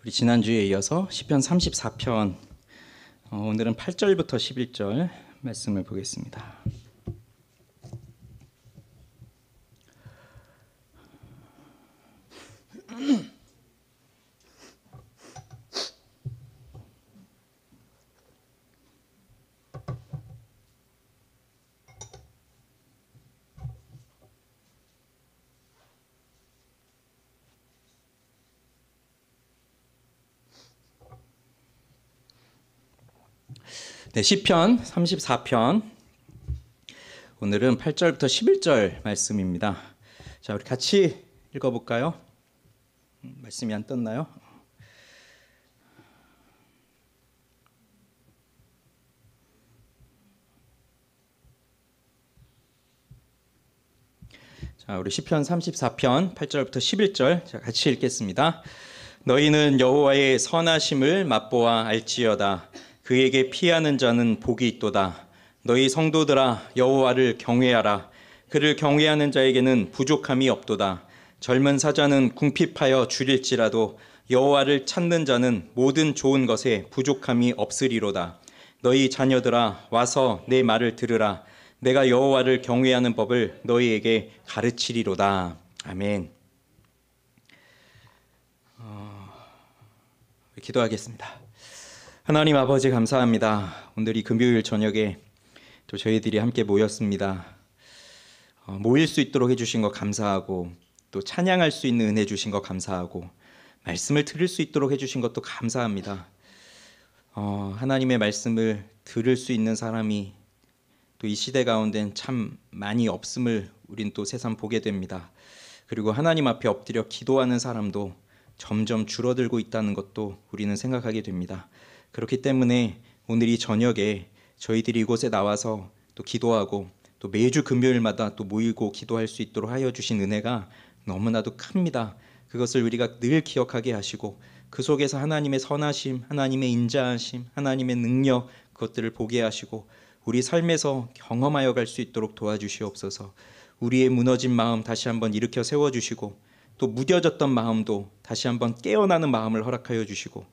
우리 지난주에 이어서 시편 34편 오늘은 8절부터 11절 말씀을 보겠습니다. 네, 시편 34편 오늘은 8절부터 11절 말씀입니다. 자, 우리 같이 읽어볼까요? 말씀이 안 떴나요? 자, 우리 시편 34편 8절부터 11절 자, 같이 읽겠습니다. 너희는 여호와의 선하심을 맛보아 알지어다. 그에게 피하는 자는 복이 있도다. 너희 성도들아 여호와를 경외하라. 그를 경외하는 자에게는 부족함이 없도다. 젊은 사자는 궁핍하여 줄일지라도 여호와를 찾는 자는 모든 좋은 것에 부족함이 없으리로다. 너희 자녀들아 와서 내 말을 들으라. 내가 여호와를 경외하는 법을 너희에게 가르치리로다. 아멘. 기도하겠습니다. 하나님 아버지 감사합니다. 오늘 이 금요일 저녁에 또 저희들이 함께 모였습니다. 모일 수 있도록 해주신 것 감사하고 또 찬양할 수 있는 은혜 주신 것 감사하고 말씀을 들을 수 있도록 해주신 것도 감사합니다. 하나님의 말씀을 들을 수 있는 사람이 또 이 시대 가운데는 참 많이 없음을 우린 또 새삼 보게 됩니다. 그리고 하나님 앞에 엎드려 기도하는 사람도 점점 줄어들고 있다는 것도 우리는 생각하게 됩니다. 그렇기 때문에 오늘 이 저녁에 저희들이 이곳에 나와서 또 기도하고 또 매주 금요일마다 또 모이고 기도할 수 있도록 하여 주신 은혜가 너무나도 큽니다. 그것을 우리가 늘 기억하게 하시고 그 속에서 하나님의 선하심, 하나님의 인자하심, 하나님의 능력 그것들을 보게 하시고 우리 삶에서 경험하여 갈 수 있도록 도와주시옵소서. 우리의 무너진 마음 다시 한번 일으켜 세워주시고 또 무뎌졌던 마음도 다시 한번 깨어나는 마음을 허락하여 주시고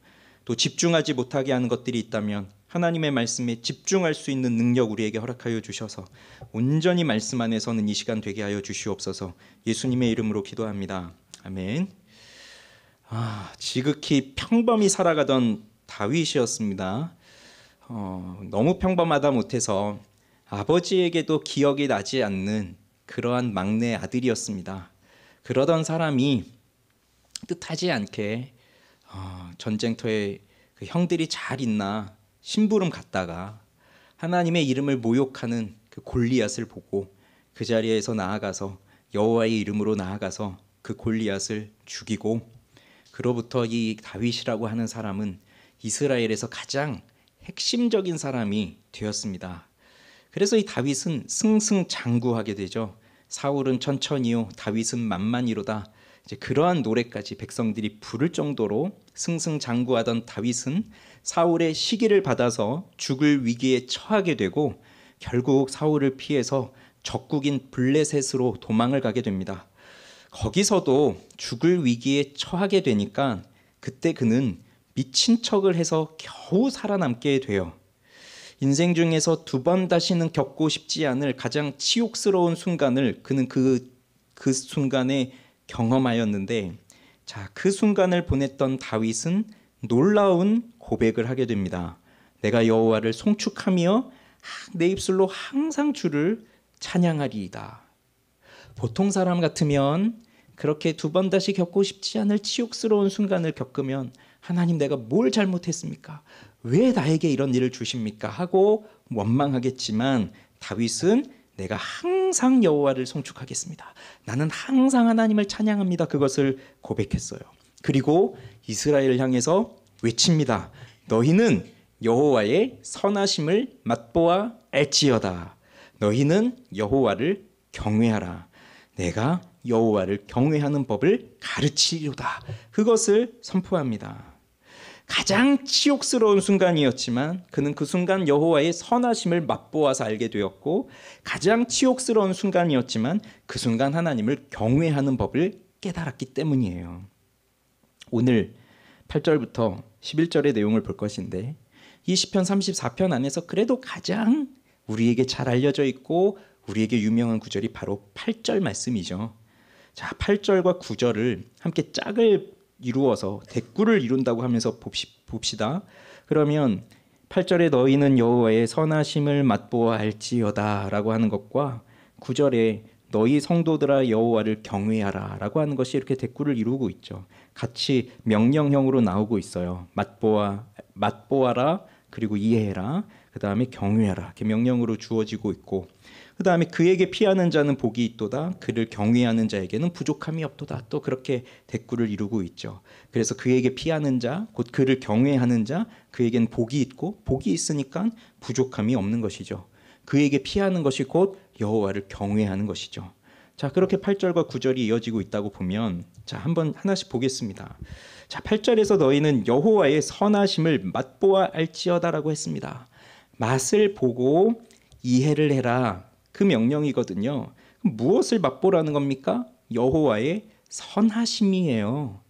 또 집중하지 못하게 하는 것들이 있다면 하나님의 말씀에 집중할 수 있는 능력 우리에게 허락하여 주셔서 온전히 말씀 안에 서는 이 시간 되게 하여 주시옵소서. 예수님의 이름으로 기도합니다. 아멘. 지극히 평범히 살아가던 다윗이었습니다. 너무 평범하다 못해서 아버지에게도 기억이 나지 않는 그러한 막내 아들이었습니다. 그러던 사람이 뜻하지 않게 전쟁터에 그 형들이 잘 있나 심부름 갔다가 하나님의 이름을 모욕하는 그 골리앗을 보고 그 자리에서 나아가서 여호와의 이름으로 나아가서 그 골리앗을 죽이고 그로부터 이 다윗이라고 하는 사람은 이스라엘에서 가장 핵심적인 사람이 되었습니다. 그래서 이 다윗은 승승장구하게 되죠. 사울은 천천히요 다윗은 만만히로다. 이제 그러한 노래까지 백성들이 부를 정도로 승승장구하던 다윗은 사울의 시기를 받아서 죽을 위기에 처하게 되고 결국 사울을 피해서 적국인 블레셋으로 도망을 가게 됩니다. 거기서도 죽을 위기에 처하게 되니까 그때 그는 미친 척을 해서 겨우 살아남게 돼요. 인생 중에서 두 번 다시는 겪고 싶지 않을 가장 치욕스러운 순간을 그는 그 순간에 경험하였는데 그 순간을 보냈던 다윗은 놀라운 고백을 하게 됩니다. 내가 여호와를 송축하며 내 입술로 항상 주를 찬양하리이다. 보통 사람 같으면 그렇게 두 번 다시 겪고 싶지 않을 치욕스러운 순간을 겪으면 하나님 내가 뭘 잘못했습니까? 왜 나에게 이런 일을 주십니까? 하고 원망하겠지만 다윗은 내가 항상 여호와를 송축하겠습니다. 나는 항상 하나님을 찬양합니다. 그것을 고백했어요. 그리고 이스라엘을 향해서 외칩니다. 너희는 여호와의 선하심을 맛보아 알지어다. 너희는 여호와를 경외하라. 내가 여호와를 경외하는 법을 가르치리로다. 그것을 선포합니다. 가장 치욕스러운 순간이었지만 그는 그 순간 여호와의 선하심을 맛보아서 알게 되었고 가장 치욕스러운 순간이었지만 그 순간 하나님을 경외하는 법을 깨달았기 때문이에요. 오늘 8절부터 11절의 내용을 볼 것인데, 이 시편 34편 안에서 그래도 가장 우리에게 잘 알려져 있고 우리에게 유명한 구절이 바로 8절 말씀이죠. 자, 8절과 9절을 함께 짝을 이루어서 대꾸를 이룬다고 하면서 봅시다. 그러면 8절에 너희는 여호와의 선하심을 맛보아 알지어다 라고 하는 것과 9절에 너희 성도들아 여호와를 경외하라 라고 하는 것이 이렇게 대꾸를 이루고 있죠. 같이 명령형으로 나오고 있어요. 맛보아라, 그리고 이해해라, 그 다음에 경외하라, 이렇게 명령으로 주어지고 있고, 그 다음에 그에게 피하는 자는 복이 있도다, 그를 경외하는 자에게는 부족함이 없도다, 또 그렇게 대꾸를 이루고 있죠. 그래서 그에게 피하는 자, 곧 그를 경외하는 자, 그에겐 복이 있고, 복이 있으니까 부족함이 없는 것이죠. 그에게 피하는 것이 곧 여호와를 경외하는 것이죠. 자, 그렇게 8절과 9절이 이어지고 있다고 보면, 자, 한번 하나씩 보겠습니다. 자, 8절에서 너희는 여호와의 선하심을 맛보아 알지어다라고 했습니다. 맛을 보고 이해를 해라, 그 명령이거든요. 무엇을 맛보라는 겁니까? 여호와의 선하심이에요.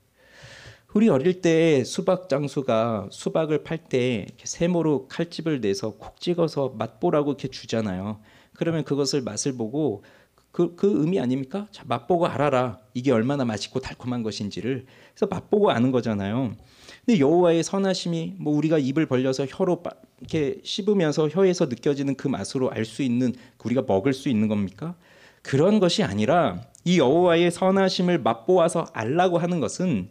우리 어릴 때 수박 장수가 수박을 팔 때 세모로 칼집을 내서 콕 찍어서 맛보라고 이렇게 주잖아요. 그러면 그것을 맛을 보고 그 의미 아닙니까? 자, 맛보고 알아라. 이게 얼마나 맛있고 달콤한 것인지를. 그래서 맛보고 아는 거잖아요. 근데 여호와의 선하심이 뭐 우리가 입을 벌려서 혀로 이렇게 씹으면서 혀에서 느껴지는 그 맛으로 알 수 있는, 우리가 먹을 수 있는 겁니까? 그런 것이 아니라 이 여호와의 선하심을 맛보아서 알라고 하는 것은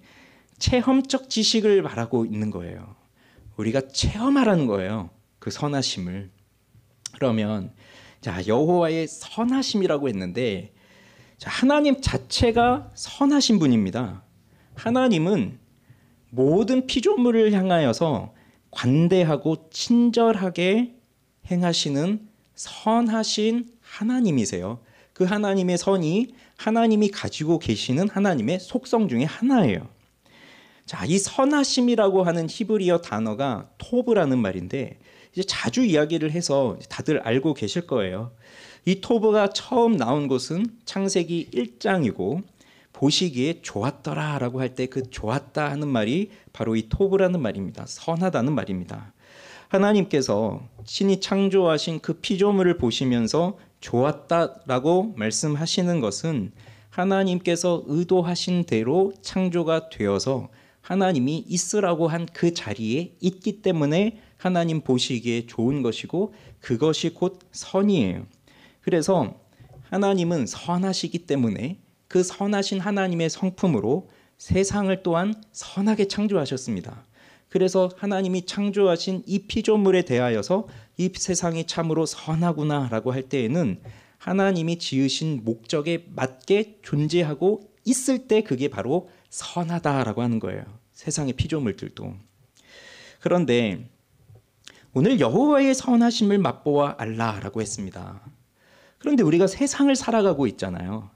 체험적 지식을 말하고 있는 거예요. 우리가 체험하라는 거예요, 그 선하심을. 그러면 자, 여호와의 선하심이라고 했는데, 자, 하나님 자체가 선하신 분입니다. 하나님은 모든 피조물을 향하여서 관대하고 친절하게 행하시는 선하신 하나님이세요. 그 하나님의 선이 하나님이 가지고 계시는 하나님의 속성 중에 하나예요. 자, 이 선하심이라고 하는 히브리어 단어가 토브라는 말인데, 이제 자주 이야기를 해서 다들 알고 계실 거예요. 이 토브가 처음 나온 곳은 창세기 1장이고, 보시기에 좋았더라라고 할 때 그 좋았다 하는 말이 바로 이 토브라는 말입니다. 선하다는 말입니다. 하나님께서 신이 창조하신 그 피조물을 보시면서 좋았다라고 말씀하시는 것은 하나님께서 의도하신 대로 창조가 되어서 하나님이 있으라고 한 그 자리에 있기 때문에 하나님 보시기에 좋은 것이고, 그것이 곧 선이에요. 그래서 하나님은 선하시기 때문에 그 선하신 하나님의 성품으로 세상을 또한 선하게 창조하셨습니다. 그래서 하나님이 창조하신 이 피조물에 대하여서 이 세상이 참으로 선하구나라고 할 때에는 하나님이 지으신 목적에 맞게 존재하고 있을 때 그게 바로 선하다라고 하는 거예요. 세상의 피조물들도. 그런데 오늘 여호와의 선하심을 맛보아 알라라고 했습니다. 그런데 우리가 세상을 살아가고 있잖아요.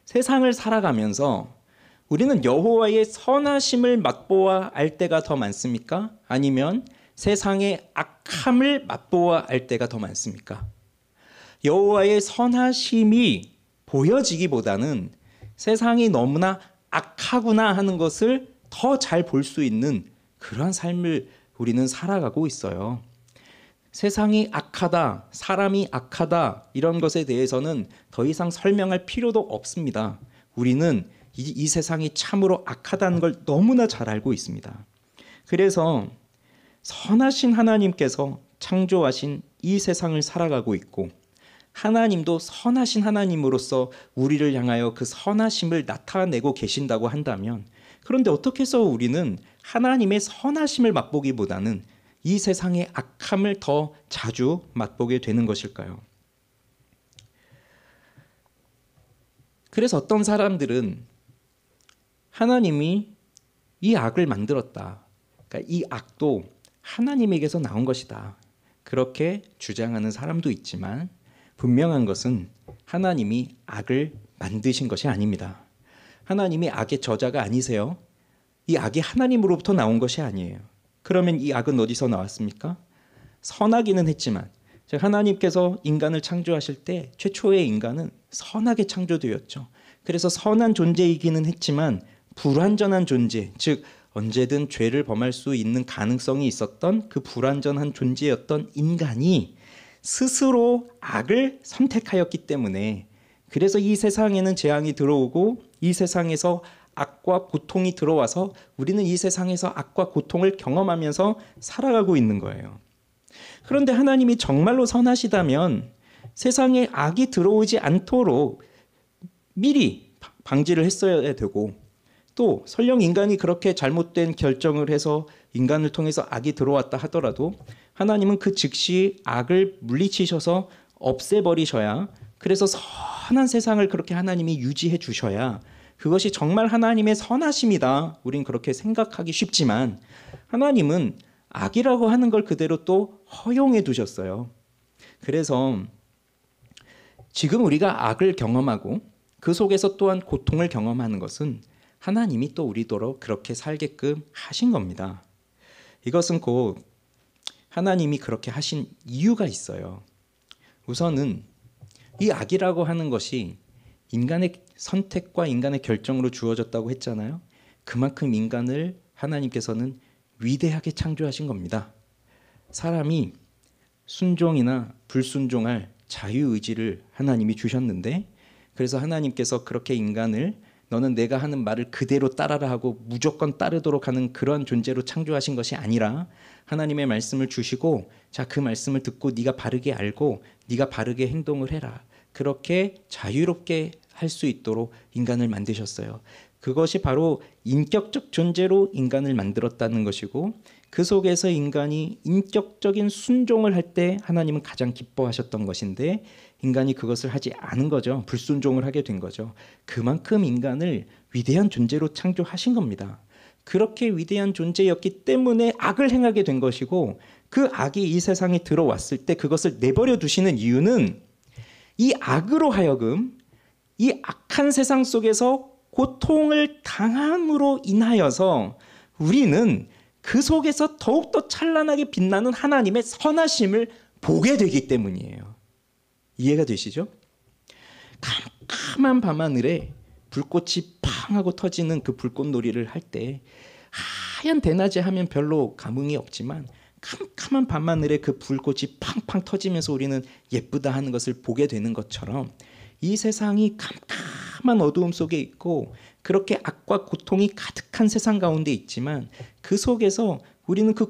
세상을 살아가면서 우리는 여호와의 선하심을 맛보아 알 때가 더 많습니까? 아니면 세상의 악함을 맛보아 알 때가 더 많습니까? 여호와의 선하심이 보여지기보다는 세상이 너무나 악하구나 하는 것을 더 잘 볼 수 있는 그러한 삶을 우리는 살아가고 있어요. 세상이 악하다, 사람이 악하다, 이런 것에 대해서는 더 이상 설명할 필요도 없습니다. 우리는 이 세상이 참으로 악하다는 걸 너무나 잘 알고 있습니다. 그래서 선하신 하나님께서 창조하신 이 세상을 살아가고 있고, 하나님도 선하신 하나님으로서 우리를 향하여 그 선하심을 나타내고 계신다고 한다면, 그런데 어떻게 해서 우리는 하나님의 선하심을 맛보기보다는 이 세상의 악함을 더 자주 맛보게 되는 것일까요? 그래서 어떤 사람들은 하나님이 이 악을 만들었다, 그러니까 이 악도 하나님에게서 나온 것이다, 그렇게 주장하는 사람도 있지만, 분명한 것은 하나님이 악을 만드신 것이 아닙니다. 하나님이 악의 저자가 아니세요. 이 악이 하나님으로부터 나온 것이 아니에요. 그러면 이 악은 어디서 나왔습니까? 선하기는 했지만, 즉 하나님께서 인간을 창조하실 때 최초의 인간은 선하게 창조되었죠. 그래서 선한 존재이기는 했지만 불완전한 존재, 즉 언제든 죄를 범할 수 있는 가능성이 있었던 그 불완전한 존재였던 인간이 스스로 악을 선택하였기 때문에, 그래서 이 세상에는 재앙이 들어오고 이 세상에서 악과 고통이 들어와서 우리는 이 세상에서 악과 고통을 경험하면서 살아가고 있는 거예요. 그런데 하나님이 정말로 선하시다면 세상에 악이 들어오지 않도록 미리 방지를 했어야 되고, 또 설령 인간이 그렇게 잘못된 결정을 해서 인간을 통해서 악이 들어왔다 하더라도 하나님은 그 즉시 악을 물리치셔서 없애버리셔야, 그래서 선한 세상을 그렇게 하나님이 유지해 주셔야 그것이 정말 하나님의 선하심이다. 우린 그렇게 생각하기 쉽지만 하나님은 악이라고 하는 걸 그대로 또 허용해 두셨어요. 그래서 지금 우리가 악을 경험하고 그 속에서 또한 고통을 경험하는 것은 하나님이 또 우리도록 그렇게 살게끔 하신 겁니다. 이것은 곧 하나님이 그렇게 하신 이유가 있어요. 우선은 이 악이라고 하는 것이 인간의 선택과 인간의 결정으로 주어졌다고 했잖아요. 그만큼 인간을 하나님께서는 위대하게 창조하신 겁니다. 사람이 순종이나 불순종할 자유의지를 하나님이 주셨는데, 그래서 하나님께서 그렇게 인간을 너는 내가 하는 말을 그대로 따라라 하고 무조건 따르도록 하는 그런 존재로 창조하신 것이 아니라 하나님의 말씀을 주시고, 자, 그 말씀을 듣고 네가 바르게 알고 네가 바르게 행동을 해라. 그렇게 자유롭게 할 수 있도록 인간을 만드셨어요. 그것이 바로 인격적 존재로 인간을 만들었다는 것이고, 그 속에서 인간이 인격적인 순종을 할 때 하나님은 가장 기뻐하셨던 것인데 인간이 그것을 하지 않은 거죠. 불순종을 하게 된 거죠. 그만큼 인간을 위대한 존재로 창조하신 겁니다. 그렇게 위대한 존재였기 때문에 악을 행하게 된 것이고, 그 악이 이 세상에 들어왔을 때 그것을 내버려 두시는 이유는 이 악으로 하여금 이 악한 세상 속에서 고통을 당함으로 인하여서 우리는 그 속에서 더욱더 찬란하게 빛나는 하나님의 선하심을 보게 되기 때문이에요. 이해가 되시죠? 캄캄한 밤하늘에 불꽃이 팡 하고 터지는 그 불꽃놀이를 할 때 하얀 대낮에 하면 별로 감흥이 없지만 캄캄한 밤하늘에 그 불꽃이 팡팡 터지면서 우리는 예쁘다 하는 것을 보게 되는 것처럼 이 세상이 캄캄한 어두움 속에 있고 그렇게 악과 고통이 가득한 세상 가운데 있지만 그 속에서 우리는 그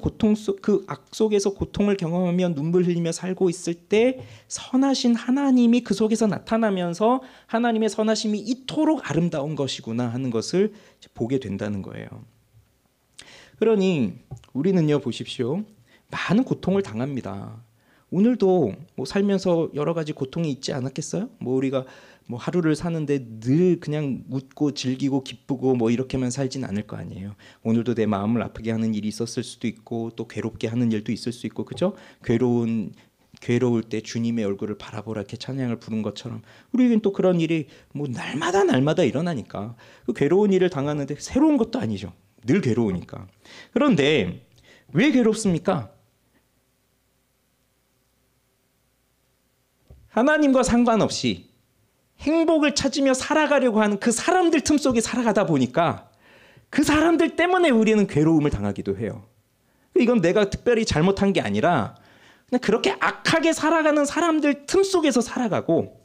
악 속에서 고통을 경험하며 눈물 흘리며 살고 있을 때 선하신 하나님이 그 속에서 나타나면서 하나님의 선하심이 이토록 아름다운 것이구나 하는 것을 보게 된다는 거예요. 그러니 우리는요, 보십시오. 많은 고통을 당합니다. 오늘도 뭐 살면서 여러 가지 고통이 있지 않았겠어요? 뭐 우리가 뭐 하루를 사는데 늘 그냥 웃고 즐기고 기쁘고 뭐 이렇게만 살진 않을 거 아니에요. 오늘도 내 마음을 아프게 하는 일이 있었을 수도 있고 또 괴롭게 하는 일도 있을 수 있고, 그죠? 괴로울 때 주님의 얼굴을 바라보라 이렇게 찬양을 부른 것처럼 우리에겐 또 그런 일이 뭐 날마다 일어나니까 그 괴로운 일을 당하는데 새로운 것도 아니죠. 늘 괴로우니까. 그런데 왜 괴롭습니까? 하나님과 상관없이 행복을 찾으며 살아가려고 하는 그 사람들 틈 속에 살아가다 보니까 그 사람들 때문에 우리는 괴로움을 당하기도 해요. 이건 내가 특별히 잘못한 게 아니라 그냥 그렇게 악하게 살아가는 사람들 틈 속에서 살아가고,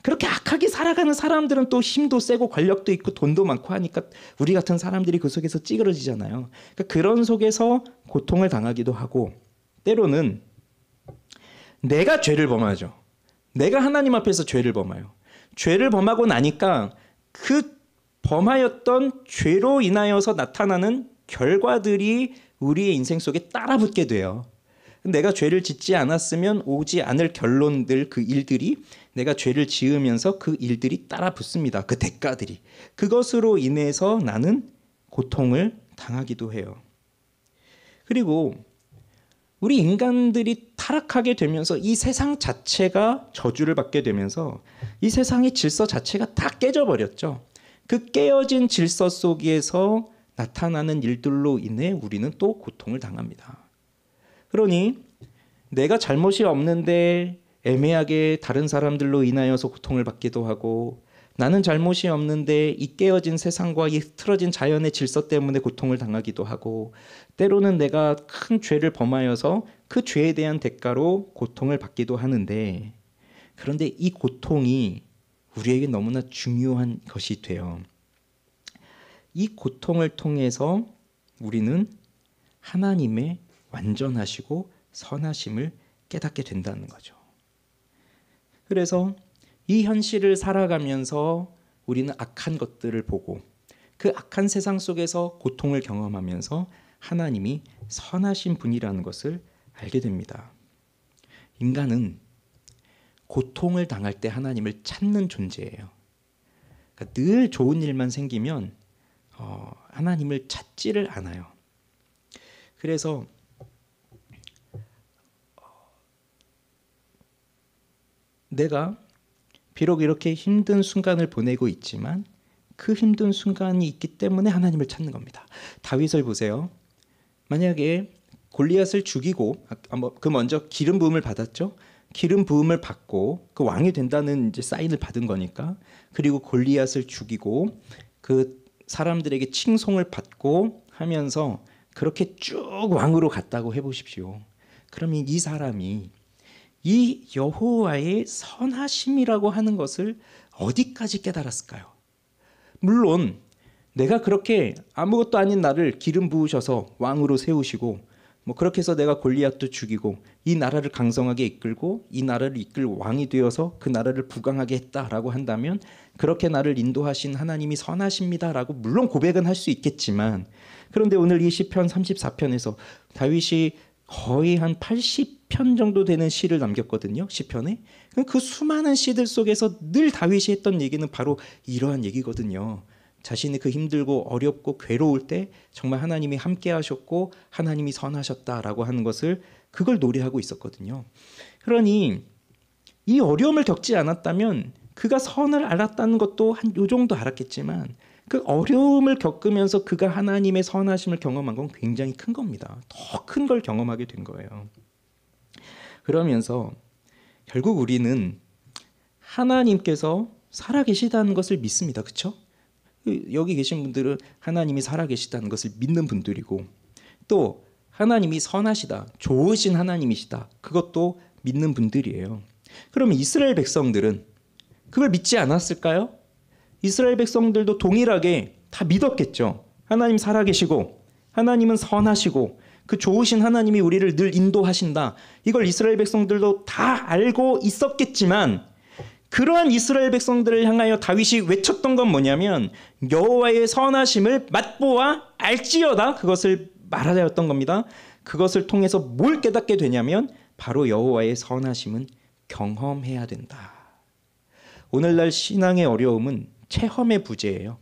그렇게 악하게 살아가는 사람들은 또 힘도 세고 권력도 있고 돈도 많고 하니까 우리 같은 사람들이 그 속에서 찌그러지잖아요. 그러니까 그런 속에서 고통을 당하기도 하고, 때로는 내가 죄를 범하죠. 내가 하나님 앞에서 죄를 범해요. 죄를 범하고 나니까 그 범하였던 죄로 인하여서 나타나는 결과들이 우리의 인생 속에 따라붙게 돼요. 내가 죄를 짓지 않았으면 오지 않을 결론들, 그 일들이 내가 죄를 지으면서 그 일들이 따라붙습니다. 그 대가들이. 그것으로 인해서 나는 고통을 당하기도 해요. 그리고 우리 인간들이 타락하게 되면서 이 세상 자체가 저주를 받게 되면서 이 세상의 질서 자체가 다 깨져버렸죠. 그 깨어진 질서 속에서 나타나는 일들로 인해 우리는 또 고통을 당합니다. 그러니 내가 잘못이 없는데 애매하게 다른 사람들로 인하여서 고통을 받기도 하고, 나는 잘못이 없는데 이 깨어진 세상과 이 틀어진 자연의 질서 때문에 고통을 당하기도 하고, 때로는 내가 큰 죄를 범하여서 그 죄에 대한 대가로 고통을 받기도 하는데, 그런데 이 고통이 우리에게 너무나 중요한 것이 돼요. 이 고통을 통해서 우리는 하나님의 완전하시고 선하심을 깨닫게 된다는 거죠. 그래서 이 현실을 살아가면서 우리는 악한 것들을 보고 그 악한 세상 속에서 고통을 경험하면서 하나님이 선하신 분이라는 것을 알게 됩니다. 인간은 고통을 당할 때 하나님을 찾는 존재예요. 그러니까 늘 좋은 일만 생기면 하나님을 찾지를 않아요. 그래서 내가 비록 이렇게 힘든 순간을 보내고 있지만 그 힘든 순간이 있기 때문에 하나님을 찾는 겁니다. 다윗을 보세요. 만약에 골리앗을 죽이고 그 먼저 기름 부음을 받았죠. 기름 부음을 받고 그 왕이 된다는 이제 사인을 받은 거니까. 그리고 골리앗을 죽이고 그 사람들에게 칭송을 받고 하면서 그렇게 쭉 왕으로 갔다고 해보십시오. 그러면 이 사람이 이 여호와의 선하심이라고 하는 것을 어디까지 깨달았을까요? 물론 내가 그렇게 아무것도 아닌 나를 기름 부으셔서 왕으로 세우시고 그렇게 해서 내가 골리앗도 죽이고 이 나라를 강성하게 이끌고 이 나라를 이끌 왕이 되어서 그 나라를 부강하게 했다라고 한다면 그렇게 나를 인도하신 하나님이 선하십니다라고 물론 고백은 할 수 있겠지만, 그런데 오늘 이 시편 34편에서 다윗이 거의 한 80편 정도 되는 시를 남겼거든요. 시편에. 그 수많은 시들 속에서 늘 다윗이 했던 얘기는 바로 이러한 얘기거든요. 자신이 그 힘들고 어렵고 괴로울 때 정말 하나님이 함께 하셨고 하나님이 선하셨다라고 하는 것을 그걸 노래하고 있었거든요. 그러니 이 어려움을 겪지 않았다면 그가 선을 알았다는 것도 한 요 정도 알았겠지만 그 어려움을 겪으면서 그가 하나님의 선하심을 경험한 건 굉장히 큰 겁니다. 더 큰 걸 경험하게 된 거예요. 그러면서 결국 우리는 하나님께서 살아계시다는 것을 믿습니다. 그렇죠? 여기 계신 분들은 하나님이 살아계시다는 것을 믿는 분들이고, 또 하나님이 선하시다, 좋으신 하나님이시다, 그것도 믿는 분들이에요. 그러면 이스라엘 백성들은 그걸 믿지 않았을까요? 이스라엘 백성들도 동일하게 다 믿었겠죠. 하나님 살아계시고 하나님은 선하시고 그 좋으신 하나님이 우리를 늘 인도하신다, 이걸 이스라엘 백성들도 다 알고 있었겠지만, 그러한 이스라엘 백성들을 향하여 다윗이 외쳤던 건 뭐냐면 여호와의 선하심을 맛보아 알지어다, 그것을 말하였던 겁니다. 그것을 통해서 뭘 깨닫게 되냐면 바로 여호와의 선하심은 경험해야 된다. 오늘날 신앙의 어려움은 체험의 부재예요.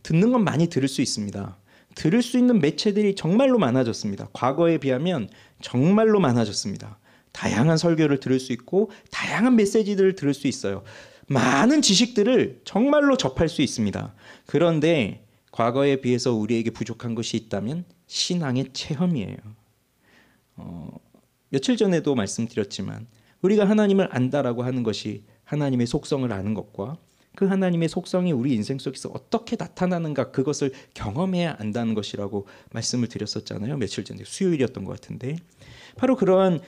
듣는 건 많이 들을 수 있습니다. 들을 수 있는 매체들이 정말로 많아졌습니다. 과거에 비하면 정말로 많아졌습니다. 다양한 설교를 들을 수 있고 다양한 메시지들을 들을 수 있어요. 많은 지식들을 정말로 접할 수 있습니다. 그런데 과거에 비해서 우리에게 부족한 것이 있다면 신앙의 체험이에요. 며칠 전에도 말씀드렸지만 우리가 하나님을 안다라고 하는 것이 하나님의 속성을 아는 것과 그 하나님의 속성이 우리 인생 속에서 어떻게 나타나는가, 그것을 경험해야 안다는 것이라고 말씀을 드렸었잖아요. 며칠 전에 수요일이었던 것 같은데, 바로 그러한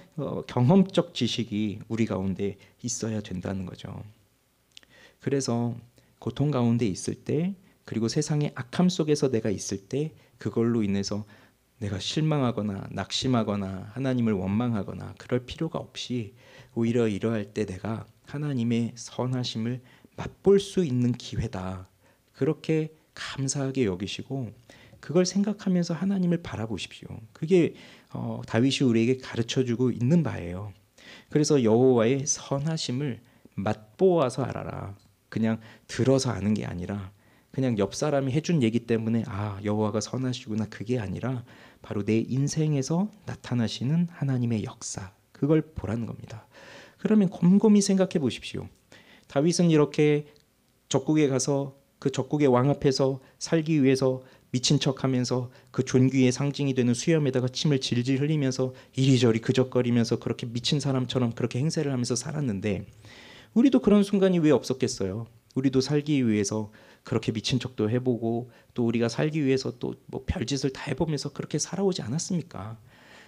경험적 지식이 우리 가운데 있어야 된다는 거죠. 그래서 고통 가운데 있을 때, 그리고 세상의 악함 속에서 내가 있을 때 그걸로 인해서 내가 실망하거나 낙심하거나 하나님을 원망하거나 그럴 필요가 없이 오히려 이러할 때 내가 하나님의 선하심을 맛볼 수 있는 기회다, 그렇게 감사하게 여기시고 그걸 생각하면서 하나님을 바라보십시오. 그게 다윗이 우리에게 가르쳐주고 있는 바예요. 그래서 여호와의 선하심을 맛보아서 알아라. 그냥 들어서 아는 게 아니라, 그냥 옆 사람이 해준 얘기 때문에 여호와가 선하시구나, 그게 아니라 바로 내 인생에서 나타나시는 하나님의 역사, 그걸 보라는 겁니다. 그러면 곰곰이 생각해 보십시오. 다윗은 이렇게 적국에 가서 그 적국의 왕 앞에서 살기 위해서 미친 척하면서 그 존귀의 상징이 되는 수염에다가 침을 질질 흘리면서 이리저리 그적거리면서 그렇게 미친 사람처럼 그렇게 행세를 하면서 살았는데, 우리도 그런 순간이 왜 없었겠어요? 우리도 살기 위해서 그렇게 미친 척도 해보고 또 우리가 살기 위해서 또 뭐 별짓을 다 해보면서 그렇게 살아오지 않았습니까?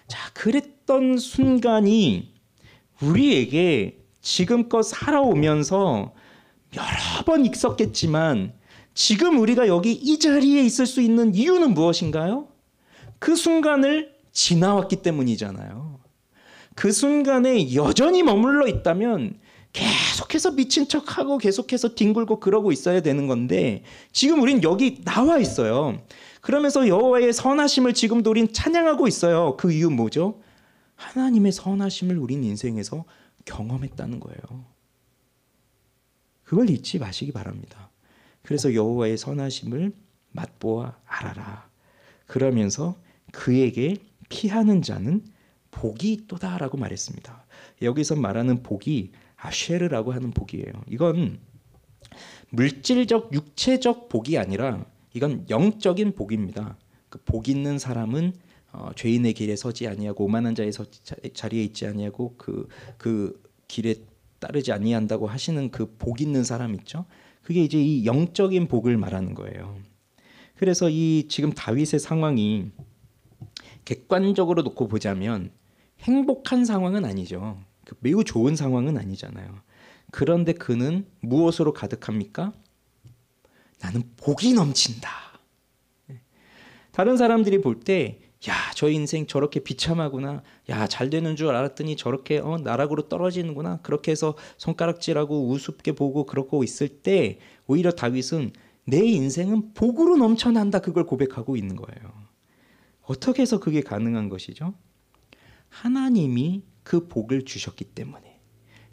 자, 그랬던 순간이 우리에게 지금껏 살아오면서 여러 번 있었겠지만 지금 우리가 여기 이 자리에 있을 수 있는 이유는 무엇인가요? 그 순간을 지나왔기 때문이잖아요. 그 순간에 여전히 머물러 있다면 계속해서 미친 척하고 계속해서 뒹굴고 그러고 있어야 되는 건데 지금 우린 여기 나와 있어요. 그러면서 여호와의 선하심을 지금도 우린 찬양하고 있어요. 그 이유 뭐죠? 하나님의 선하심을 우린 인생에서 경험했다는 거예요. 그걸 잊지 마시기 바랍니다. 그래서 여호와의 선하심을 맛보아 알아라. 그러면서 그에게 피하는 자는 복이 있도다라고 말했습니다. 여기서 말하는 복이 아쉐르라고 하는 복이에요. 이건 물질적 육체적 복이 아니라 이건 영적인 복입니다. 그 복 있는 사람은 죄인의 길에 서지 아니하고 오만한 자의 자리에 있지 아니하고 그 길에 따르지 아니한다고 하시는 그 복 있는 사람 있죠. 그게 이제 이 영적인 복을 말하는 거예요. 그래서 이 지금 다윗의 상황이 객관적으로 놓고 보자면 행복한 상황은 아니죠. 매우 좋은 상황은 아니잖아요. 그런데 그는 무엇으로 가득합니까? 나는 복이 넘친다. 다른 사람들이 볼 때 야, 저 인생 저렇게 비참하구나. 야, 잘 되는 줄 알았더니 저렇게 나락으로 떨어지는구나. 그렇게 해서 손가락질하고 우습게 보고 그러고 있을 때 오히려 다윗은 내 인생은 복으로 넘쳐난다. 그걸 고백하고 있는 거예요. 어떻게 해서 그게 가능한 것이죠? 하나님이 그 복을 주셨기 때문에,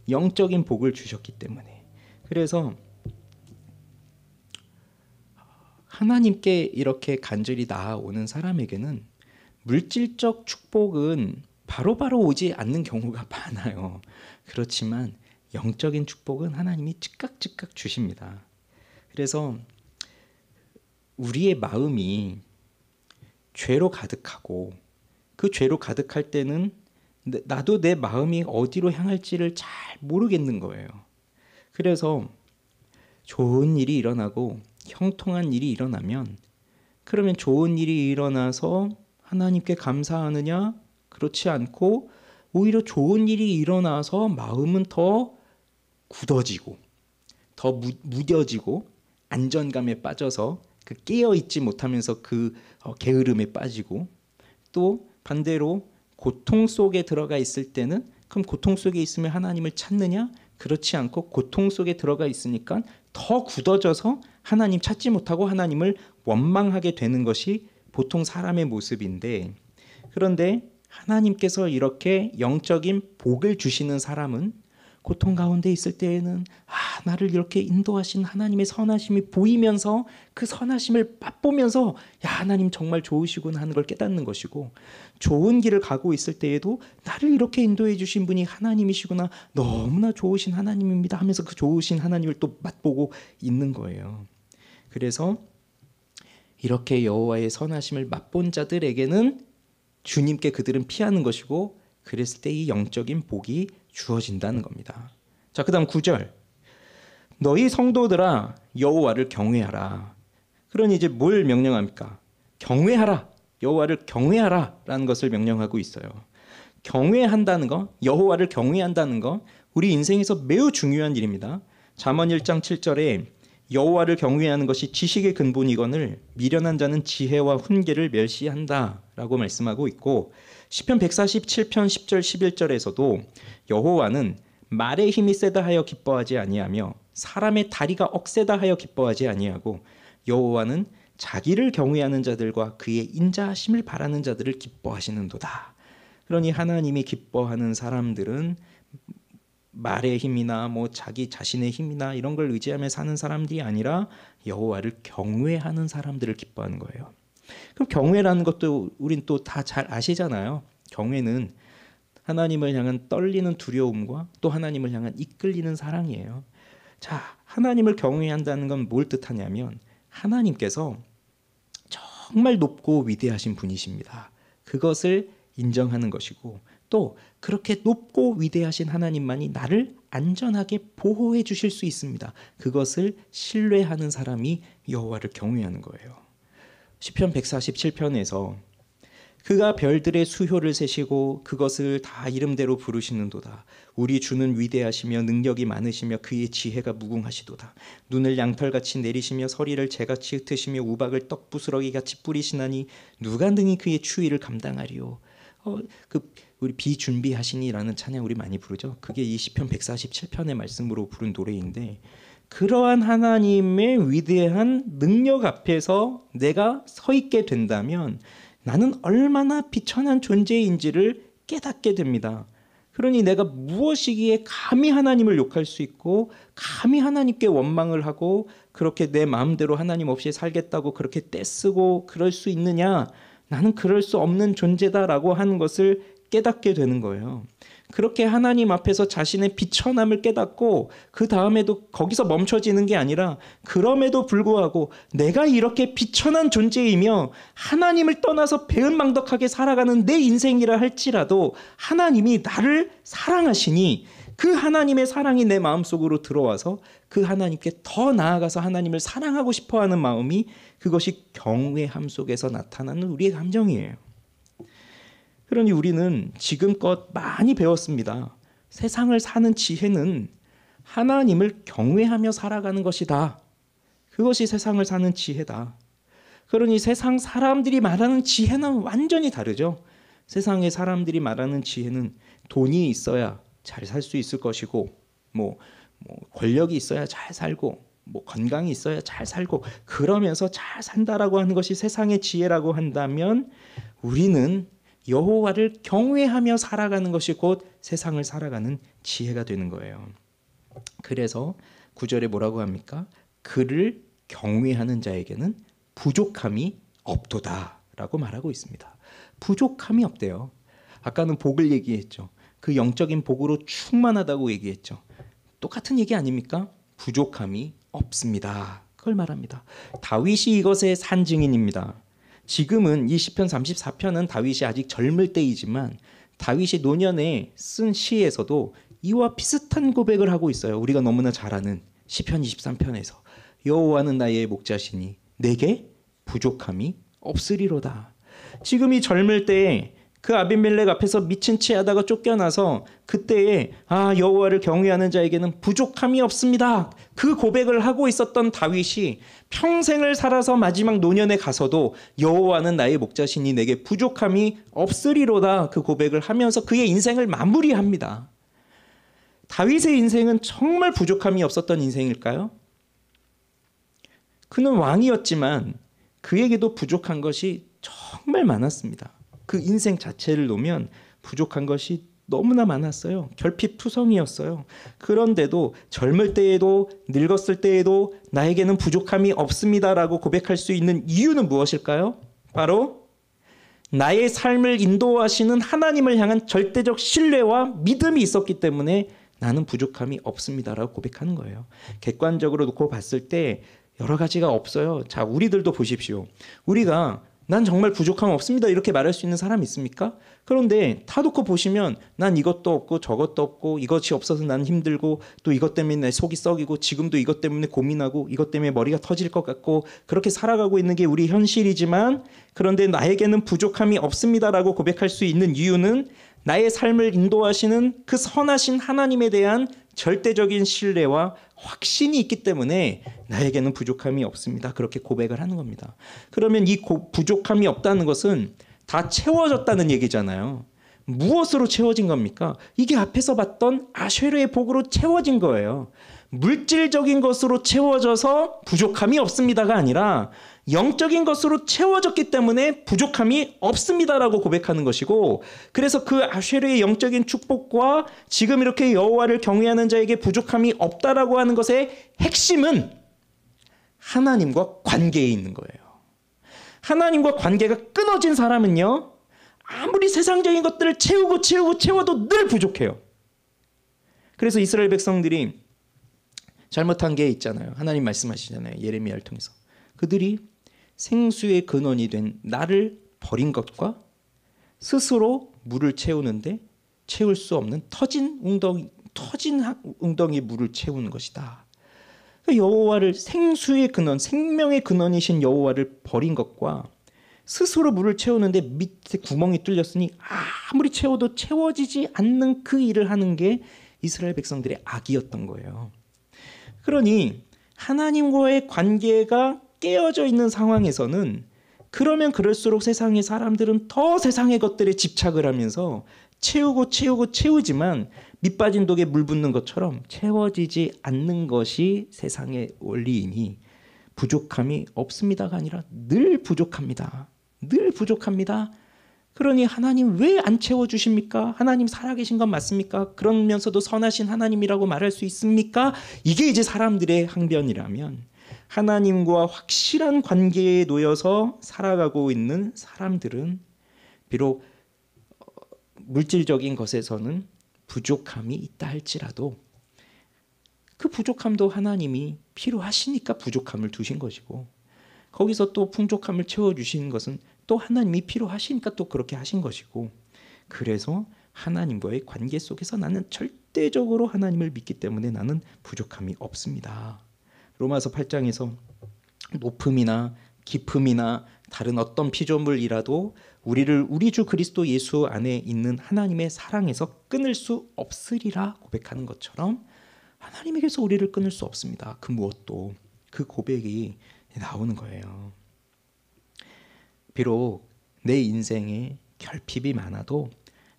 영적인 복을 주셨기 때문에. 그래서 하나님께 이렇게 간절히 나아오는 사람에게는 물질적 축복은 바로바로 오지 않는 경우가 많아요. 그렇지만 영적인 축복은 하나님이 즉각 주십니다. 그래서 우리의 마음이 죄로 가득하고 그 죄로 가득할 때는 나도 내 마음이 어디로 향할지를 잘 모르겠는 거예요. 그래서 좋은 일이 일어나고 형통한 일이 일어나면 그러면 좋은 일이 일어나서 하나님께 감사하느냐? 그렇지 않고 오히려 좋은 일이 일어나서 마음은 더 굳어지고 더 무뎌지고 안전감에 빠져서 그 깨어있지 못하면서 그 게으름에 빠지고 또 반대로 고통 속에 들어가 있을 때는 그럼 고통 속에 있으면 하나님을 찾느냐? 그렇지 않고 고통 속에 들어가 있으니까 더 굳어져서 하나님 찾지 못하고 하나님을 원망하게 되는 것이 보통 사람의 모습인데 그런데 하나님께서 이렇게 영적인 복을 주시는 사람은 고통 가운데 있을 때에는 나를 이렇게 인도하신 하나님의 선하심이 보이면서 그 선하심을 맛보면서 야 하나님 정말 좋으시구나 하는 걸 깨닫는 것이고 좋은 길을 가고 있을 때에도 나를 이렇게 인도해 주신 분이 하나님이시구나 너무나 좋으신 하나님입니다 하면서 그 좋으신 하나님을 또 맛보고 있는 거예요. 그래서 이렇게 여호와의 선하심을 맛본 자들에게는 주님께 그들은 피하는 것이고 그랬을 때 이 영적인 복이 주어진다는 겁니다. 자, 그다음 9절. 너희 성도들아 여호와를 경외하라. 그러니 이제 뭘 명령합니까? 경외하라. 여호와를 경외하라라는 것을 명령하고 있어요. 경외한다는 거, 여호와를 경외한다는 거 우리 인생에서 매우 중요한 일입니다. 잠언 1장 7절에 여호와를 경외하는 것이 지식의 근본이거늘 미련한 자는 지혜와 훈계를 멸시한다라고 말씀하고 있고 시편 147편 10절 11절에서도 여호와는 말의 힘이 세다 하여 기뻐하지 아니하며 사람의 다리가 억세다 하여 기뻐하지 아니하고 여호와는 자기를 경외하는 자들과 그의 인자하심을 바라는 자들을 기뻐하시는도다. 그러니 하나님이 기뻐하는 사람들은 말의 힘이나 뭐 자기 자신의 힘이나 이런 걸 의지하며 사는 사람들이 아니라 여호와를 경외하는 사람들을 기뻐하는 거예요. 그럼 경외라는 것도 우린 또 다 잘 아시잖아요. 경외는 하나님을 향한 떨리는 두려움과 또 하나님을 향한 이끌리는 사랑이에요. 자, 하나님을 경외한다는 건 뭘 뜻하냐면 하나님께서 정말 높고 위대하신 분이십니다. 그것을 인정하는 것이고 또 그렇게 높고 위대하신 하나님만이 나를 안전하게 보호해 주실 수 있습니다. 그것을 신뢰하는 사람이 여호와를 경외하는 거예요. 시편 147편에서 그가 별들의 수효를 세시고 그것을 다 이름대로 부르시는도다. 우리 주는 위대하시며 능력이 많으시며 그의 지혜가 무궁하시도다. 눈을 양털같이 내리시며 서리를 재같이 흩으시며 우박을 떡부스러기같이 뿌리시나니 누가 능히 그의 추위를 감당하리요. 우리 비준비하시니라는 찬양 우리 많이 부르죠. 그게 이 시편 147편의 말씀으로 부른 노래인데, 그러한 하나님의 위대한 능력 앞에서 내가 서 있게 된다면 나는 얼마나 비천한 존재인지를 깨닫게 됩니다. 그러니 내가 무엇이기에 감히 하나님을 욕할 수 있고 감히 하나님께 원망을 하고 그렇게 내 마음대로 하나님 없이 살겠다고 그렇게 떼쓰고 그럴 수 있느냐. 나는 그럴 수 없는 존재다라고 하는 것을 깨닫게 되는 거예요. 그렇게 하나님 앞에서 자신의 비천함을 깨닫고 그 다음에도 거기서 멈춰지는 게 아니라, 그럼에도 불구하고 내가 이렇게 비천한 존재이며 하나님을 떠나서 배은망덕하게 살아가는 내 인생이라 할지라도 하나님이 나를 사랑하시니 그 하나님의 사랑이 내 마음속으로 들어와서 그 하나님께 더 나아가서 하나님을 사랑하고 싶어하는 마음이, 그것이 경외함 속에서 나타나는 우리의 감정이에요. 그러니 우리는 지금껏 많이 배웠습니다. 세상을 사는 지혜는 하나님을 경외하며 살아가는 것이다. 그것이 세상을 사는 지혜다. 그러니 세상 사람들이 말하는 지혜는 완전히 다르죠. 세상의 사람들이 말하는 지혜는 돈이 있어야 잘 살 수 있을 것이고, 권력이 있어야 잘 살고, 건강이 있어야 잘 살고, 그러면서 잘 산다라고 하는 것이 세상의 지혜라고 한다면, 우리는 여호와를 경외하며 살아가는 것이 곧 세상을 살아가는 지혜가 되는 거예요. 그래서 9절에 뭐라고 합니까? 그를 경외하는 자에게는 부족함이 없도다라고 말하고 있습니다. 부족함이 없대요. 아까는 복을 얘기했죠. 그 영적인 복으로 충만하다고 얘기했죠. 똑같은 얘기 아닙니까? 부족함이 없습니다. 그걸 말합니다. 다윗이 이것의 산증인입니다. 지금은 이 시편 34편은 다윗이 아직 젊을 때이지만 다윗이 노년에 쓴 시에서도 이와 비슷한 고백을 하고 있어요. 우리가 너무나 잘 아는 시편 23편에서 여호와는 나의 목자시니 내게 부족함이 없으리로다. 지금 이 젊을 때에 그 아비멜렉 앞에서 미친 채 하다가 쫓겨나서 그때에 여호와를 경외하는 자에게는 부족함이 없습니다. 그 고백을 하고 있었던 다윗이 평생을 살아서 마지막 노년에 가서도 여호와는 나의 목자시니 내게 부족함이 없으리로다 그 고백을 하면서 그의 인생을 마무리합니다. 다윗의 인생은 정말 부족함이 없었던 인생일까요? 그는 왕이었지만 그에게도 부족한 것이 정말 많았습니다. 그 인생 자체를 놓으면 부족한 것이 너무나 많았어요. 결핍투성이었어요. 그런데도 젊을 때에도 늙었을 때에도 나에게는 부족함이 없습니다라고 고백할 수 있는 이유는 무엇일까요? 바로 나의 삶을 인도하시는 하나님을 향한 절대적 신뢰와 믿음이 있었기 때문에 나는 부족함이 없습니다라고 고백하는 거예요. 객관적으로 놓고 봤을 때 여러 가지가 없어요. 자, 우리들도 보십시오. 우리가 난 정말 부족함 없습니다 이렇게 말할 수 있는 사람 있습니까? 그런데 다 놓고 보시면 난 이것도 없고 저것도 없고 이것이 없어서 난 힘들고 또 이것 때문에 내 속이 썩이고 지금도 이것 때문에 고민하고 이것 때문에 머리가 터질 것 같고 그렇게 살아가고 있는 게 우리 현실이지만, 그런데 나에게는 부족함이 없습니다라고 고백할 수 있는 이유는 나의 삶을 인도하시는 그 선하신 하나님에 대한 절대적인 신뢰와 확신이 있기 때문에 나에게는 부족함이 없습니다. 그렇게 고백을 하는 겁니다. 그러면 이 부족함이 없다는 것은 다 채워졌다는 얘기잖아요. 무엇으로 채워진 겁니까? 이게 앞에서 봤던 아쉐르의 복으로 채워진 거예요. 물질적인 것으로 채워져서 부족함이 없습니다가 아니라 영적인 것으로 채워졌기 때문에 부족함이 없습니다라고 고백하는 것이고, 그래서 그 아쉐르의 영적인 축복과 지금 이렇게 여호와를 경외하는 자에게 부족함이 없다라고 하는 것의 핵심은 하나님과 관계에 있는 거예요. 하나님과 관계가 끊어진 사람은요, 아무리 세상적인 것들을 채워도 늘 부족해요. 그래서 이스라엘 백성들이 잘못한 게 있잖아요. 하나님 말씀하시잖아요. 예레미야를 통해서. 그들이 생수의 근원이 된 나를 버린 것과 스스로 물을 채우는데 채울 수 없는 터진 웅덩이 물을 채우는 것이다. 여호와를 생수의 근원, 생명의 근원이신 여호와를 버린 것과 스스로 물을 채우는데 밑에 구멍이 뚫렸으니 아무리 채워도 채워지지 않는 그 일을 하는 게 이스라엘 백성들의 악이었던 거예요. 그러니 하나님과의 관계가 깨어져 있는 상황에서는 그러면 그럴수록 세상의 사람들은 더 세상의 것들에 집착을 하면서 채우지만 밑 빠진 독에 물 붓는 것처럼 채워지지 않는 것이 세상의 원리이니 부족함이 없습니다가 아니라 늘 부족합니다. 늘 부족합니다. 그러니 하나님 왜 안 채워주십니까? 하나님 살아계신 건 맞습니까? 그러면서도 선하신 하나님이라고 말할 수 있습니까? 이게 이제 사람들의 항변이라면 하나님과 확실한 관계에 놓여서 살아가고 있는 사람들은 비록 물질적인 것에서는 부족함이 있다 할지라도 그 부족함도 하나님이 필요하시니까 부족함을 두신 것이고 거기서 또 풍족함을 채워주시는 것은 또 하나님이 필요하시니까 또 그렇게 하신 것이고 그래서 하나님과의 관계 속에서 나는 절대적으로 하나님을 믿기 때문에 나는 부족함이 없습니다. 로마서 8장에서 높음이나 깊음이나 다른 어떤 피조물이라도 우리를 우리 주 그리스도 예수 안에 있는 하나님의 사랑에서 끊을 수 없으리라 고백하는 것처럼 하나님에게서 우리를 끊을 수 없습니다. 그 무엇도. 그 고백이 나오는 거예요. 비록 내 인생에 결핍이 많아도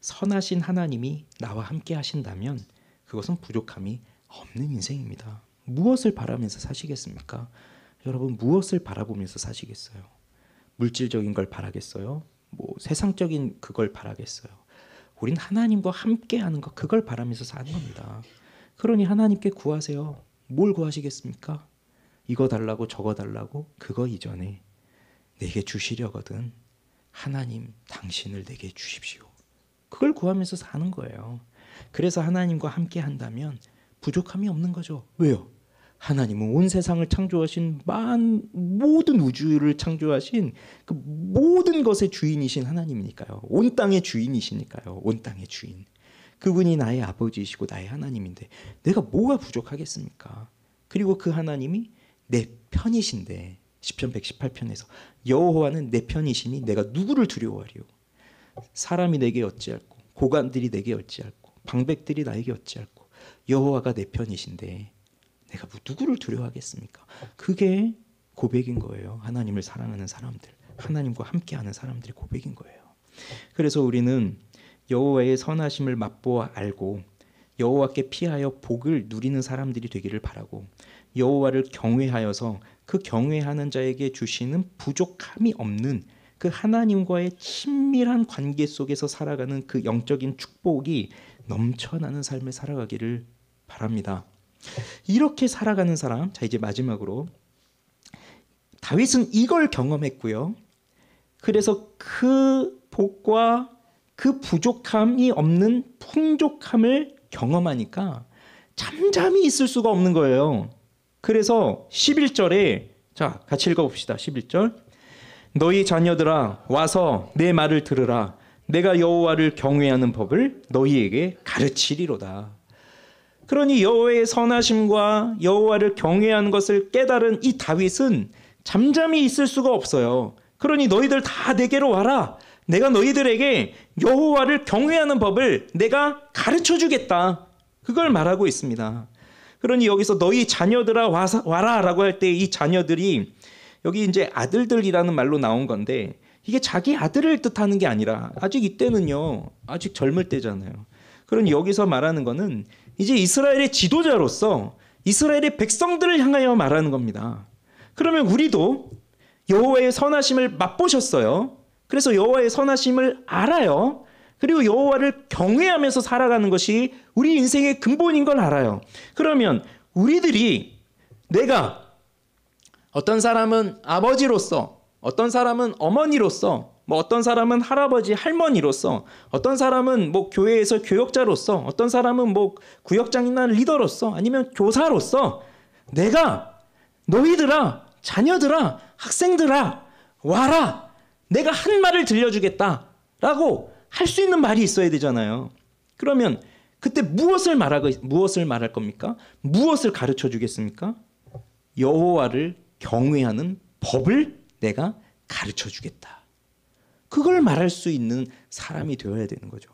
선하신 하나님이 나와 함께 하신다면 그것은 부족함이 없는 인생입니다. 무엇을 바라면서 사시겠습니까? 여러분 무엇을 바라보면서 사시겠어요? 물질적인 걸 바라겠어요? 세상적인 그걸 바라겠어요? 우린 하나님과 함께하는 것 그걸 바라면서 사는 겁니다. 그러니 하나님께 구하세요. 뭘 구하시겠습니까? 이거 달라고 저거 달라고 그거 이전에 내게 주시려거든 하나님 당신을 내게 주십시오. 그걸 구하면서 사는 거예요. 그래서 하나님과 함께 한다면 부족함이 없는 거죠. 왜요? 하나님은 온 세상을 창조하신 모든 우주를 창조하신 그 모든 것의 주인이신 하나님이니까요. 온 땅의 주인이시니까요. 온 땅의 주인. 그분이 나의 아버지이시고 나의 하나님인데 내가 뭐가 부족하겠습니까? 그리고 그 하나님이 내 편이신데 시편 118편에서 여호와는 내 편이시니 내가 누구를 두려워하리요? 사람이 내게 어찌할꼬 고관들이 내게 어찌할꼬 방백들이 나에게 어찌할꼬 여호와가 내 편이신데 내가 누구를 두려워하겠습니까? 그게 고백인 거예요. 하나님을 사랑하는 사람들, 하나님과 함께하는 사람들의 고백인 거예요. 그래서 우리는 여호와의 선하심을 맛보아 알고 여호와께 피하여 복을 누리는 사람들이 되기를 바라고 여호와를 경외하여서 그 경외하는 자에게 주시는 부족함이 없는 그 하나님과의 친밀한 관계 속에서 살아가는 그 영적인 축복이 넘쳐나는 삶을 살아가기를 바랍니다. 이렇게 살아가는 사람, 자 이제 마지막으로 다윗은 이걸 경험했고요. 그래서 그 복과 그 부족함이 없는 풍족함을 경험하니까 잠잠히 있을 수가 없는 거예요. 그래서 11절에 자 같이 읽어봅시다. 11절 너희 자녀들아 와서 내 말을 들으라. 내가 여호와를 경외하는 법을 너희에게 가르치리로다. 그러니 여호와의 선하심과 여호와를 경외하는 것을 깨달은 이 다윗은 잠잠히 있을 수가 없어요. 그러니 너희들 다 내게로 와라. 내가 너희들에게 여호와를 경외하는 법을 내가 가르쳐 주겠다. 그걸 말하고 있습니다. 그러니 여기서 너희 자녀들아 와라 라고 할 때 이 자녀들이 여기 이제 아들들이라는 말로 나온 건데 이게 자기 아들을 뜻하는 게 아니라 아직 이때는요. 아직 젊을 때잖아요. 그러니 여기서 말하는 거는 이제 이스라엘의 지도자로서 이스라엘의 백성들을 향하여 말하는 겁니다. 그러면 우리도 여호와의 선하심을 맛보셨어요. 그래서 여호와의 선하심을 알아요. 그리고 여호와를 경외하면서 살아가는 것이 우리 인생의 근본인 걸 알아요. 그러면 우리들이 내가 어떤 사람은 아버지로서 어떤 사람은 어머니로서 어떤 사람은 할아버지 할머니로서 어떤 사람은 교회에서 교역자로서 어떤 사람은 구역장이나 리더로서 아니면 교사로서 내가 너희들아 자녀들아 학생들아 와라 내가 한 말을 들려주겠다라고 할 수 있는 말이 있어야 되잖아요. 그러면 그때 무엇을 말할 겁니까? 무엇을 가르쳐 주겠습니까? 여호와를 경외하는 법을 내가 가르쳐 주겠다. 그걸 말할 수 있는 사람이 되어야 되는 거죠.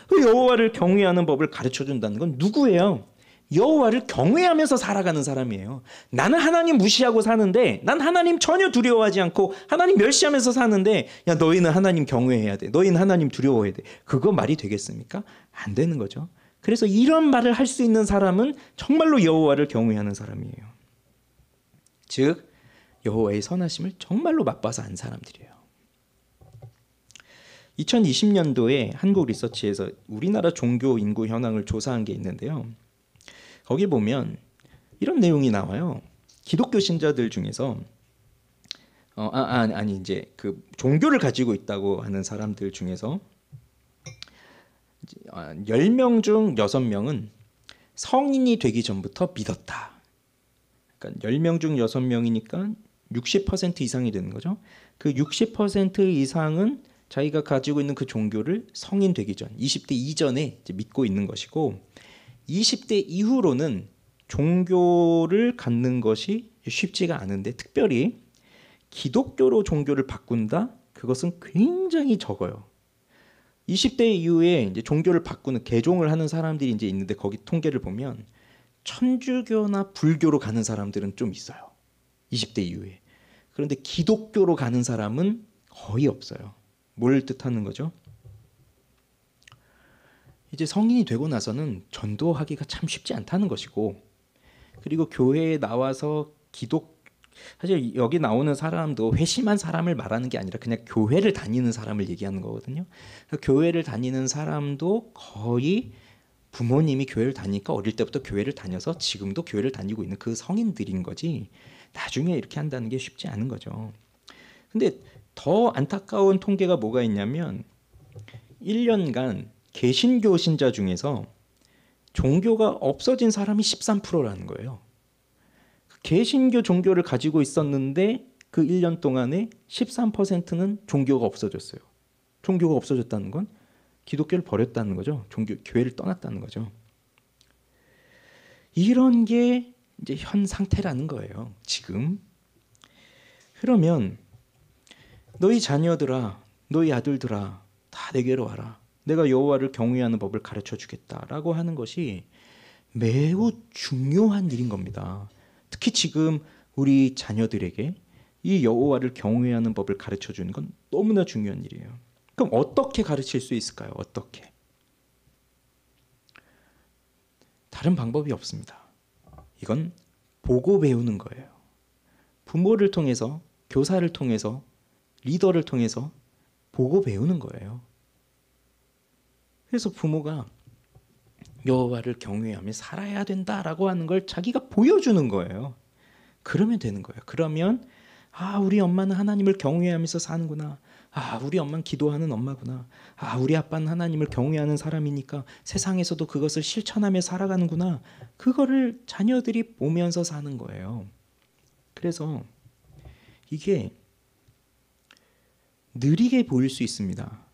그 여호와를 경외하는 법을 가르쳐 준다는 건 누구예요? 여호와를 경외하면서 살아가는 사람이에요. 나는 하나님 무시하고 사는데, 난 하나님 전혀 두려워하지 않고 하나님 멸시하면서 사는데, 야 너희는 하나님 경외해야 돼, 너희는 하나님 두려워해야 돼. 그거 말이 되겠습니까? 안 되는 거죠. 그래서 이런 말을 할 수 있는 사람은 정말로 여호와를 경외하는 사람이에요. 즉 여호와의 선하심을 정말로 맛봐서 안 사람들이에요. 2020년도에 한국 리서치에서 우리나라 종교 인구 현황을 조사한 게 있는데요. 거기 보면 이런 내용이 나와요. 기독교 신자들 중에서 이제 그 종교를 가지고 있다고 하는 사람들 중에서 10명 중 6명은 성인이 되기 전부터 믿었다. 그러니까 10명 중 6명이니까 60% 이상이 되는 거죠. 그 60% 이상은 자기가 가지고 있는 그 종교를 성인 되기 전, 20대 이전에 이제 믿고 있는 것이고, 20대 이후로는 종교를 갖는 것이 쉽지가 않은데, 특별히 기독교로 종교를 바꾼다? 그것은 굉장히 적어요. 20대 이후에 이제 종교를 바꾸는 개종을 하는 사람들이 이제 있는데, 거기 통계를 보면 천주교나 불교로 가는 사람들은 좀 있어요. 20대 이후에. 그런데 기독교로 가는 사람은 거의 없어요. 뭘 뜻하는 거죠? 이제 성인이 되고 나서는 전도하기가 참 쉽지 않다는 것이고, 그리고 교회에 나와서 사실 여기 나오는 사람도 회심한 사람을 말하는 게 아니라 그냥 교회를 다니는 사람을 얘기하는 거거든요. 교회를 다니는 사람도 거의 부모님이 교회를 다니니까 어릴 때부터 교회를 다녀서 지금도 교회를 다니고 있는 그 성인들인 거지, 나중에 이렇게 한다는 게 쉽지 않은 거죠. 근데 더 안타까운 통계가 뭐가 있냐면 1년간 개신교 신자 중에서 종교가 없어진 사람이 13%라는 거예요. 개신교 종교를 가지고 있었는데 그 1년 동안에 13%는 종교가 없어졌어요. 종교가 없어졌다는 건 기독교를 버렸다는 거죠. 교회를 떠났다는 거죠. 이런 게 이제 현 상태라는 거예요. 지금. 그러면 너희 자녀들아, 너희 아들들아, 다 내게로 와라. 내가 여호와를 경외하는 법을 가르쳐 주겠다라고 하는 것이 매우 중요한 일인 겁니다. 특히 지금 우리 자녀들에게 이 여호와를 경외하는 법을 가르쳐 주는 건 너무나 중요한 일이에요. 그럼 어떻게 가르칠 수 있을까요? 어떻게? 다른 방법이 없습니다. 이건 보고 배우는 거예요. 부모를 통해서, 교사를 통해서, 리더를 통해서 보고 배우는 거예요. 그래서 부모가 여호와를 경외하며 살아야 된다라고 하는 걸 자기가 보여주는 거예요. 그러면 되는 거예요. 그러면 우리 엄마는 하나님을 경외하면서 사는구나. 우리 엄마는 기도하는 엄마구나. 우리 아빠는 하나님을 경외하는 사람이니까 세상에서도 그것을 실천하며 살아가는구나. 그거를 자녀들이 보면서 사는 거예요. 그래서 이게 느리게 보일 수 있습니다.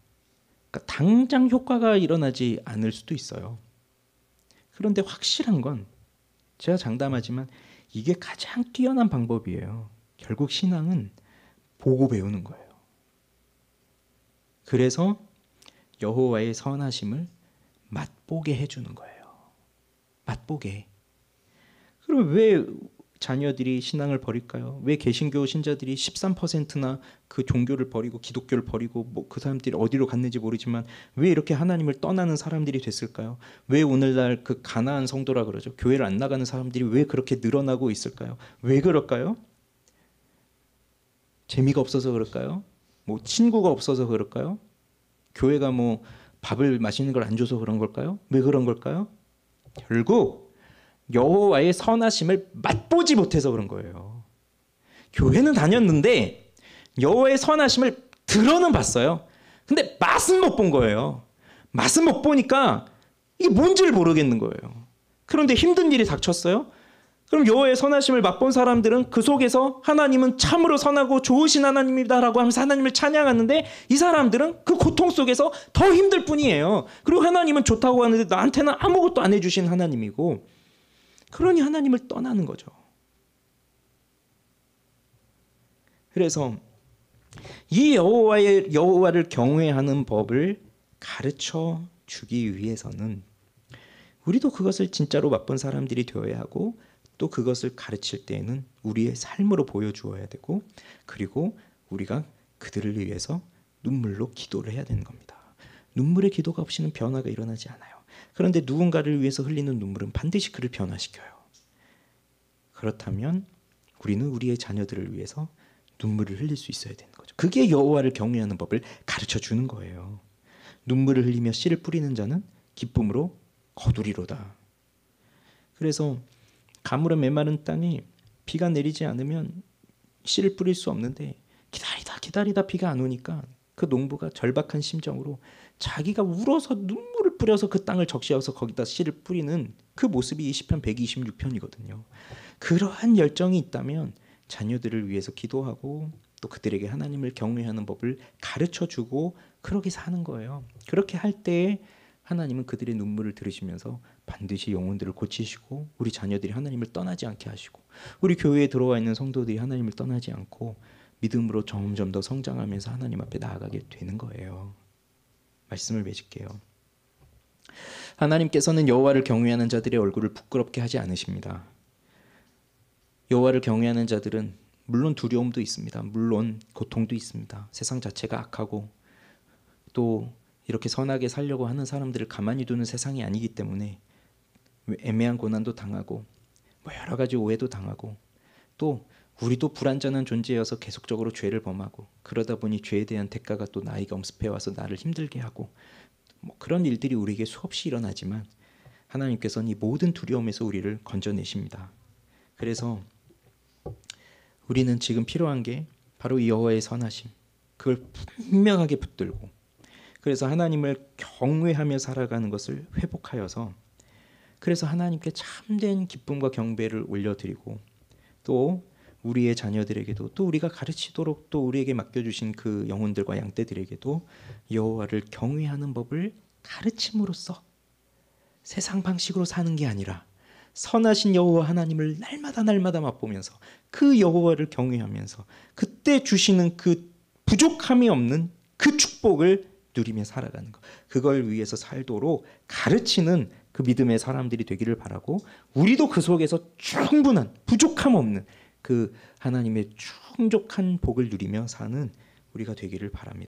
그러니까 당장 효과가 일어나지 않을 수도 있어요. 그런데 확실한 건 제가 장담하지만 이게 가장 뛰어난 방법이에요. 결국 신앙은 보고 배우는 거예요. 그래서 여호와의 선하심을 맛보게 해주는 거예요. 맛보게. 그럼 왜 자녀들이 신앙을 버릴까요? 왜 개신교 신자들이 13%나 그 종교를 버리고 기독교를 버리고 그 사람들이 어디로 갔는지 모르지만 왜 이렇게 하나님을 떠나는 사람들이 됐을까요? 왜 오늘날 그 가나안 성도라 그러죠? 교회를 안 나가는 사람들이 왜 그렇게 늘어나고 있을까요? 왜 그럴까요? 재미가 없어서 그럴까요? 친구가 없어서 그럴까요? 교회가 밥을 맛있는 걸 안 줘서 그런 걸까요? 왜 그런 걸까요? 결국 여호와의 선하심을 맛보지 못해서 그런 거예요. 교회는 다녔는데 여호와의 선하심을 들어는 봤어요. 근데 맛은 못 본 거예요. 맛은 못 보니까 이게 뭔지를 모르겠는 거예요. 그런데 힘든 일이 닥쳤어요. 그럼 여호와의 선하심을 맛본 사람들은 그 속에서 하나님은 참으로 선하고 좋으신 하나님이다라고 하면서 하나님을 찬양하는데, 이 사람들은 그 고통 속에서 더 힘들 뿐이에요. 그리고 하나님은 좋다고 하는데 나한테는 아무것도 안 해주신 하나님이고, 그러니 하나님을 떠나는 거죠. 그래서 이 여호와를 경외하는 법을 가르쳐 주기 위해서는 우리도 그것을 진짜로 맛본 사람들이 되어야 하고, 또 그것을 가르칠 때에는 우리의 삶으로 보여주어야 되고, 그리고 우리가 그들을 위해서 눈물로 기도를 해야 되는 겁니다. 눈물의 기도가 없이는 변화가 일어나지 않아요. 그런데 누군가를 위해서 흘리는 눈물은 반드시 그를 변화시켜요. 그렇다면 우리는 우리의 자녀들을 위해서 눈물을 흘릴 수 있어야 되는 거죠. 그게 여호와를 경외하는 법을 가르쳐 주는 거예요. 눈물을 흘리며 씨를 뿌리는 자는 기쁨으로 거두리로다. 그래서 가물은 메마른 땅에 비가 내리지 않으면 씨를 뿌릴 수 없는데, 기다리다 비가 안 오니까 그 농부가 절박한 심정으로 자기가 울어서 눈물을 뿌려서 그 땅을 적시어서 거기다 씨를 뿌리는 그 모습이 시편 126편이거든요. 그러한 열정이 있다면 자녀들을 위해서 기도하고, 또 그들에게 하나님을 경외하는 법을 가르쳐주고 그렇게 사는 거예요. 그렇게 할 때에 하나님은 그들의 눈물을 들으시면서 반드시 영혼들을 고치시고, 우리 자녀들이 하나님을 떠나지 않게 하시고, 우리 교회에 들어와 있는 성도들이 하나님을 떠나지 않고 믿음으로 점점 더 성장하면서 하나님 앞에 나아가게 되는 거예요. 말씀을 맺을게요. 하나님께서는 여호와를 경외하는 자들의 얼굴을 부끄럽게 하지 않으십니다. 여호와를 경외하는 자들은 물론 두려움도 있습니다. 물론 고통도 있습니다. 세상 자체가 악하고, 또 이렇게 선하게 살려고 하는 사람들을 가만히 두는 세상이 아니기 때문에 애매한 고난도 당하고, 여러 가지 오해도 당하고, 또 우리도 불완전한 존재여서 계속적으로 죄를 범하고, 그러다 보니 죄에 대한 대가가 또 나이가 엄습해 와서 나를 힘들게 하고, 그런 일들이 우리에게 수없이 일어나지만 하나님께서는 이 모든 두려움에서 우리를 건져내십니다. 그래서 우리는 지금 필요한 게 바로 이 여호와의 선하심, 그걸 분명하게 붙들고, 그래서 하나님을 경외하며 살아가는 것을 회복하여서, 그래서 하나님께 참된 기쁨과 경배를 올려드리고, 또 우리의 자녀들에게도, 또 우리가 가르치도록 또 우리에게 맡겨주신 그 영혼들과 양떼들에게도 여호와를 경외하는 법을 가르침으로써 세상 방식으로 사는 게 아니라 선하신 여호와 하나님을 날마다 맛보면서 그 여호와를 경외하면서 그때 주시는 그 부족함이 없는 그 축복을 누리며 살아가는 것, 그걸 위해서 살도록 가르치는 그 믿음의 사람들이 되기를 바라고, 우리도 그 속에서 충분한 부족함 없는 그 하나님의 충족한 복을 누리며 사는 우리가 되기를 바랍니다.